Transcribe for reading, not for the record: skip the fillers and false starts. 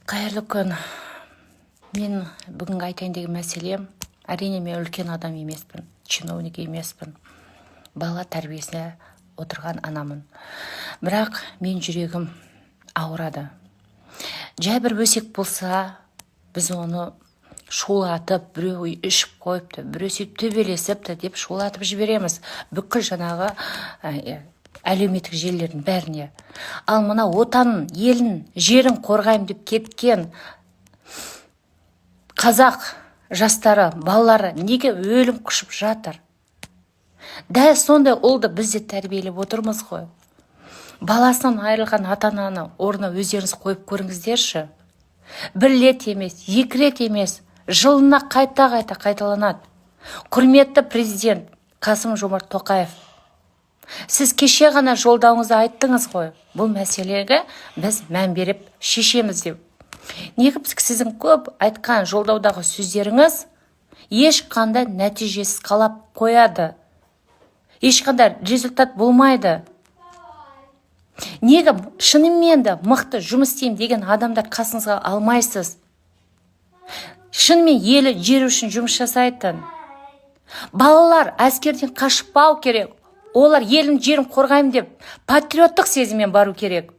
Қайырлы күн. Мен бүгін айтайын деген мәселем, әрине мен үлкен адам емеспін, чиновник емеспін. Бала тәрбиесіне отырған анамын. Бірақ мен жүрегім ауырады. Жай бір өсек болса, біз оны шулатып, біреу ішіп қойыпты, біреу сөйтіп төбелесіпті деп шулатып жібереміз. Бүкіл жаңағы әлеуметтік желілердің бәріне. Ал мына отанын, елін, жерін қорғайым деп кеткен қазақ жастары, балалары неге өлім құшып жатыр? Дәл сондай ұлды біз де тәрбиелеп отырмыз ғой. Баласынан айырылған ата-ананы орнына өздеріңіз қойып көріңіздерші. Бір рет емес, екі рет емес, жылына қайта қайталанады. Құрметті президент Қасым-Жомарт Тоқаев, сіз кеше ғана жолдауыңызды айттыңыз ғой, бұл мәселеге біз мән беріп шешеміз деп. Неге сіздің көп айтқан жолдаудағы сөздеріңіз ешқандай нәтижесіз қалап қояды? Ешқандай результат болмайды. Неге шынымен де мықты жұмыс істеймін деген адамдар қасыңызға алмайсыз? Шынымен елі жер үшін жұмыс жасайтын. Балалар әскерден қашпау керек. Олар елін жерін қорғаймын деп патриоттық сезіммен бару керек.